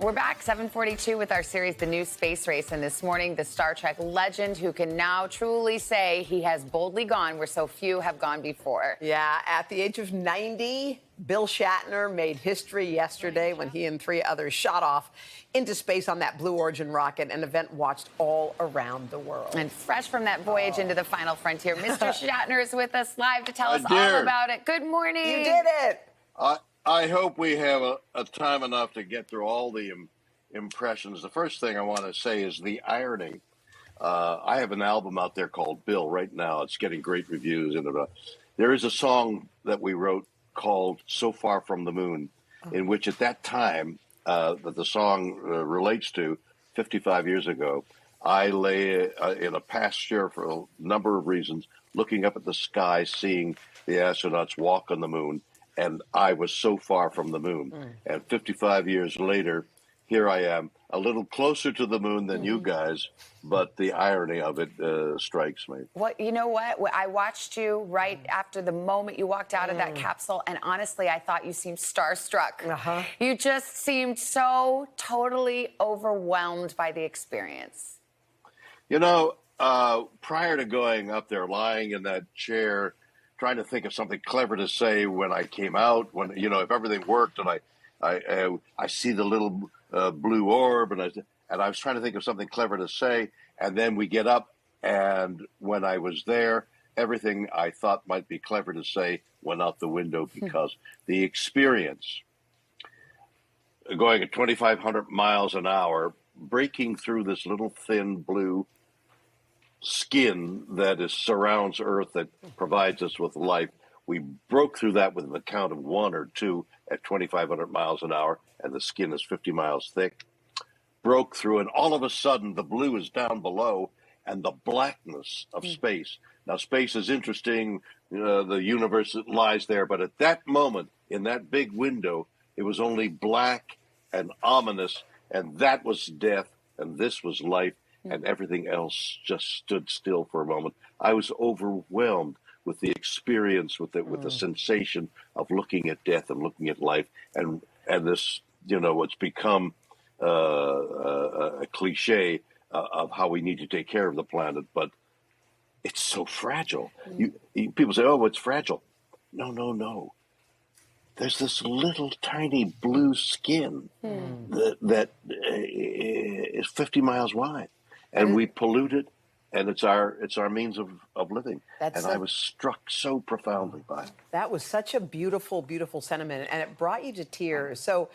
We're back, 7:42, with our series, The New Space Race. And this morning, the Star Trek legend who can now truly say he has boldly gone where so few have gone before. Yeah, at the age of 90, Bill Shatner made history yesterday when he and 3 others shot off into space on that Blue Origin rocket, an event watched all around the world. And fresh from that voyage into the final frontier, Mr. Shatner is with us live to tell us all about it. Good morning. You did it. I hope we have a time enough to get through all the impressions. The first thing I want to say is the irony. I have an album out there called Bill right now. It's getting great reviews. And there is a song that we wrote called So Far From the Moon, in which at that time that the song relates to, 55 years ago, I lay in a pasture for a number of reasons, looking up at the sky, seeing the astronauts walk on the moon. And I was so far from the moon. And 55 years later, here I am, a little closer to the moon than you guys, but the irony of it strikes me. Well, you know what? I watched you right after the moment you walked out of that capsule, and honestly, I thought you seemed starstruck. You just seemed so totally overwhelmed by the experience. You know, prior to going up there, lying in that chair, trying to think of something clever to say when I came out, when, you know, if everything worked, and I see the little blue orb, and I was trying to think of something clever to say, and then we get up, and when I was there, everything I thought might be clever to say went out the window, because the experience, going at 2,500 miles an hour, breaking through this little thin blue skin that surrounds Earth, that provides us with life. We broke through that with a count of 1 or 2 at 2,500 miles an hour, and the skin is 50 miles thick. Broke through, and all of a sudden, the blue is down below, and the blackness of space. Now, space is interesting. The universe lies there, but at that moment, in that big window, it was only black and ominous, and that was death, and this was life. And everything else just stood still for a moment. I was overwhelmed with the experience, with the sensation of looking at death and looking at life, and this, you know, what's become a cliche of how we need to take care of the planet, but it's so fragile. People say, "Oh, it's fragile." No. There's this little tiny blue skin that is 50 miles wide. And we pollute it, and it's our means of living. And I was struck so profoundly by it. That was such a beautiful, beautiful sentiment, and it brought you to tears. So,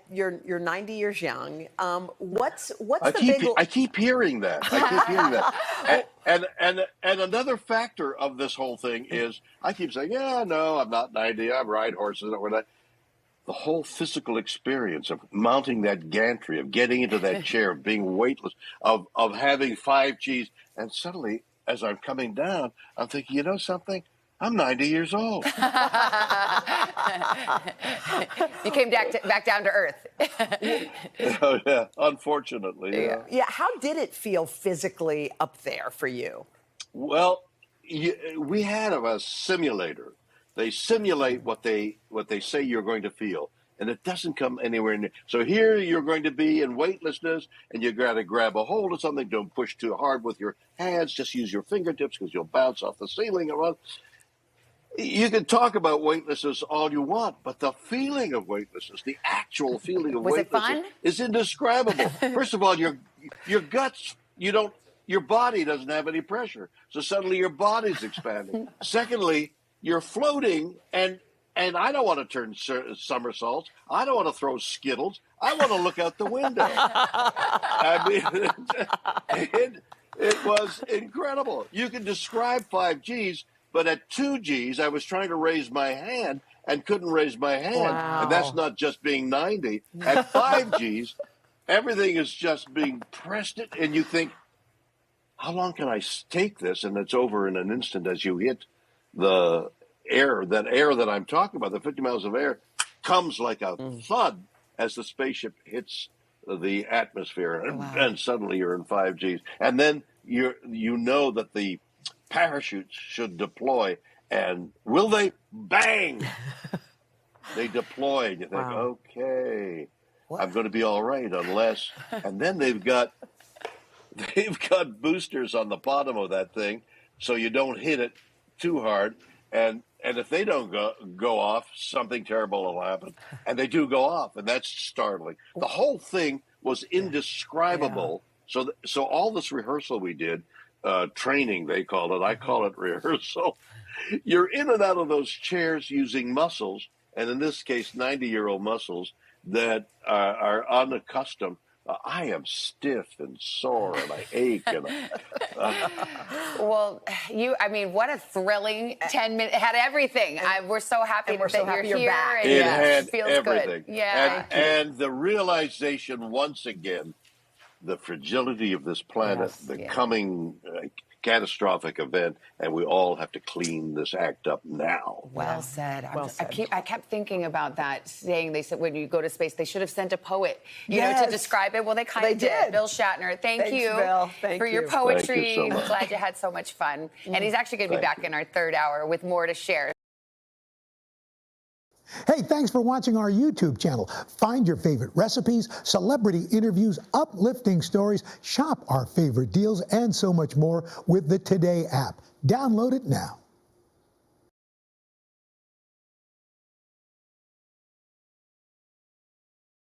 you're 90 years young. What's I keep hearing that. And another factor of this whole thing is I keep saying, "Yeah, no, I'm not 90. I ride horses." Or that. The whole physical experience of mounting that gantry, of getting into that chair, of being weightless, of having 5Gs. And suddenly, as I'm coming down, I'm thinking, you know something? I'm 90 years old. You came back down to Earth. Oh, yeah, unfortunately. Yeah. How did it feel physically up there for you? Well, we had a simulator. They simulate what they say you're going to feel, and it doesn't come anywhere near. So here you're going to be in weightlessness, and you got to grab a hold of something. Don't push too hard with your hands. Just use your fingertips, because you'll bounce off the ceiling and run. You can talk about weightlessness all you want, but the feeling of weightlessness, the actual feeling of weightlessness, is indescribable. First of all, your guts, your body doesn't have any pressure, so suddenly your body's expanding. Secondly, you're floating, and I don't want to turn somersaults. I don't want to throw Skittles. I want to look out the window. I mean, it was incredible. You can describe 5Gs, but at 2Gs, I was trying to raise my hand and couldn't raise my hand. Wow. And that's not just being 90. At 5Gs, everything is just being pressed, and you think, how long can I take this? And it's over in an instant as you hit the air that I'm talking about. The 50 miles of air comes like a thud as the spaceship hits the atmosphere, and suddenly you're in 5Gs. And then you know that the parachutes should deploy, and will they? Bang! They deploy, and you think, okay. I'm going to be all right unless, and then they've got boosters on the bottom of that thing, so you don't hit it too hard. And if they don't go off, something terrible will happen. And they do go off, and that's startling. The whole thing was indescribable. Yeah. So all this rehearsal we did, training they call it, I call it rehearsal. You're in and out of those chairs using muscles, and in this case, 90-year-old muscles that are unaccustomed. I am stiff and sore, and I ache. And well, I mean, what a thrilling 10 minutes. It had everything. We're so happy that you're here. Back. And it had feels everything. Good. Yeah. And the realization, once again, the fragility of this planet, coming catastrophic event, and we all have to clean this act up now. Well said. Well said. I kept thinking about that saying. They said when you go to space, they should have sent a poet, you know, to describe it. Well, they kind of did. Bill Shatner. Thanks, you Bill. for your poetry. Thank you so much. Glad you had so much fun. And he's actually going to be back in our third hour with more to share. Hey, thanks for watching our YouTube channel. Find your favorite recipes, celebrity interviews, uplifting stories, shop our favorite deals, and so much more with the Today app. Download it now.